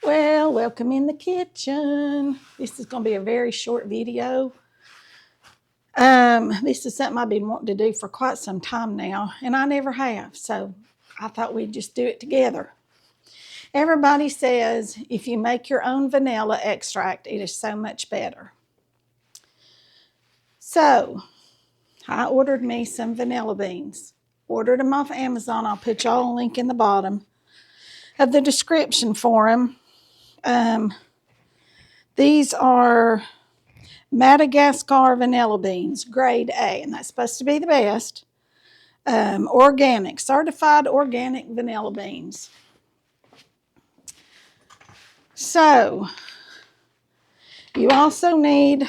Well, welcome in the kitchen. This is going to be a very short video. This is something I've been wanting to do for quite some time now, and I never have, so I thought we'd just do it together. Everybody says if you make your own vanilla extract, it is so much better. So, I ordered me some vanilla beans. Ordered them off Amazon. I'll put y'all a link in the bottom of the description for them. These are Madagascar vanilla beans, grade A, and that's supposed to be the best. Organic, certified organic vanilla beans. So, you also need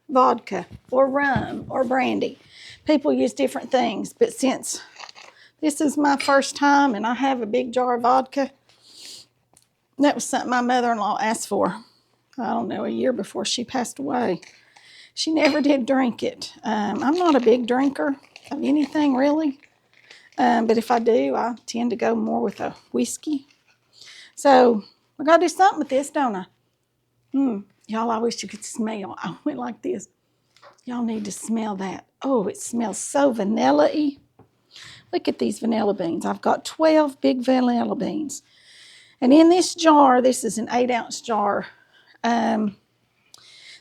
vodka or rum or brandy. People use different things, but since this is my first time and I have a big jar of vodka, that was something my mother-in-law asked for, I don't know, a year before she passed away. She never did drink it. I'm not a big drinker of anything really, but if I do, I tend to go more with a whiskey. So I gotta do something with this, don't I? Y'all, I wish you could smell. I went like this. Y'all need to smell that. Oh, it smells so vanilla-y. Look at these vanilla beans. I've got 12 big vanilla beans. And in this jar, this is an 8-ounce jar.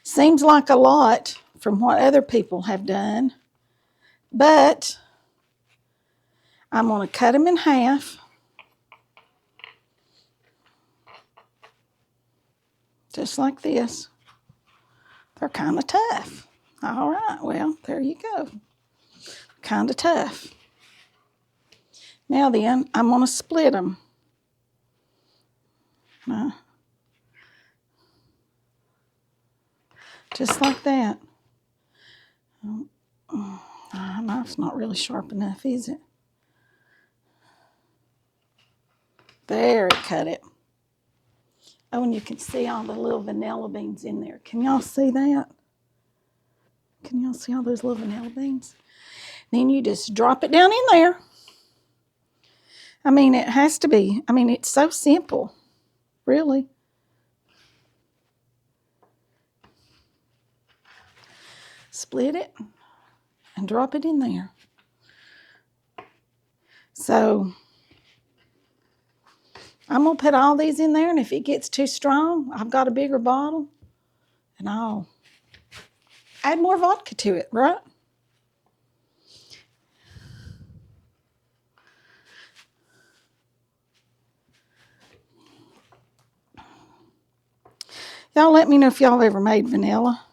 Seems like a lot from what other people have done, but I'm going to cut them in half. Just like this. They're kind of tough. All right, well, there you go. Kind of tough. Now then, I'm going to split them. Just like that. My knife's not really sharp enough, is it? There, it cut it. Oh, and you can see all the little vanilla beans in there. Can y'all see that? Can y'all see all those little vanilla beans? Then you just drop it down in there. I mean, it has to be. I mean, it's so simple, really. Split it and drop it in there. So I'm going to put all these in there, and if it gets too strong, I've got a bigger bottle, and I'll add more vodka to it, right? Y'all let me know if y'all ever made vanilla.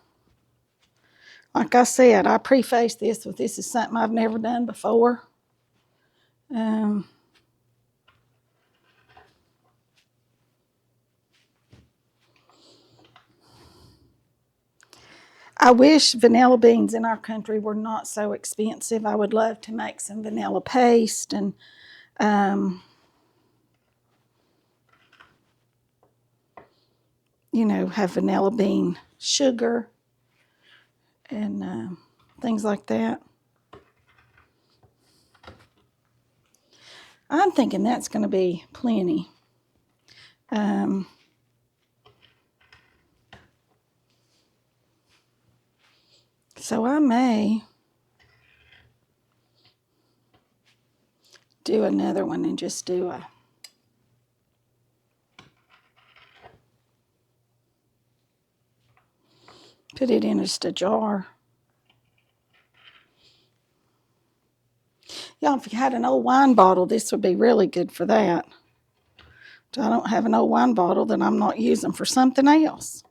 Like I said, I preface this with this is something I've never done before. I wish vanilla beans in our country were not so expensive. I would love to make some vanilla paste and have vanilla bean sugar and things like that. I'm thinking that's going to be plenty. So I may do another one and just do put it in just a jar. Y'all, if you had an old wine bottle, this would be really good for that. If I don't have an old wine bottle, then I'm not using for something else.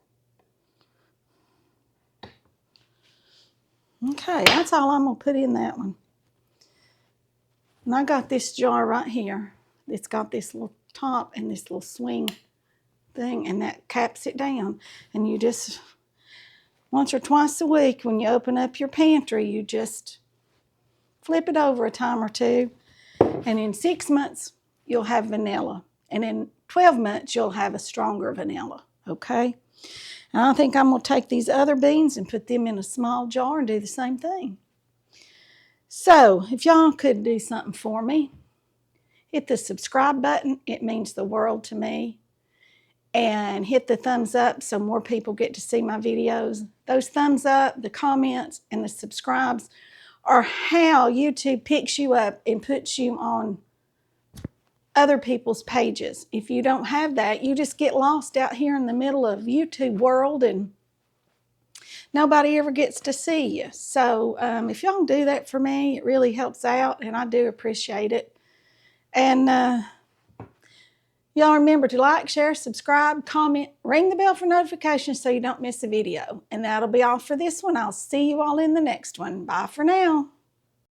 Okay, that's all I'm going to put in that one. And I got this jar right here. It's got this little top and this little swing thing, and that caps it down. And you just, once or twice a week, when you open up your pantry, you just flip it over a time or two. And in 6 months, you'll have vanilla. And in 12 months, you'll have a stronger vanilla, okay? And I think I'm going to take these other beans and put them in a small jar and do the same thing. So, if y'all could do something for me, hit the subscribe button. It means the world to me. and hit the thumbs up so more people get to see my videos. Those thumbs up, the comments, and the subscribes are how YouTube picks you up and puts you on other people's pages. If you don't have that, you just get lost out here in the middle of YouTube world and nobody ever gets to see you. So if y'all do that for me, it really helps out, and I do appreciate it. And y'all remember to like, share, subscribe, comment, ring the bell for notifications so you don't miss a video. And that'll be all for this one. I'll see you all in the next one. Bye for now.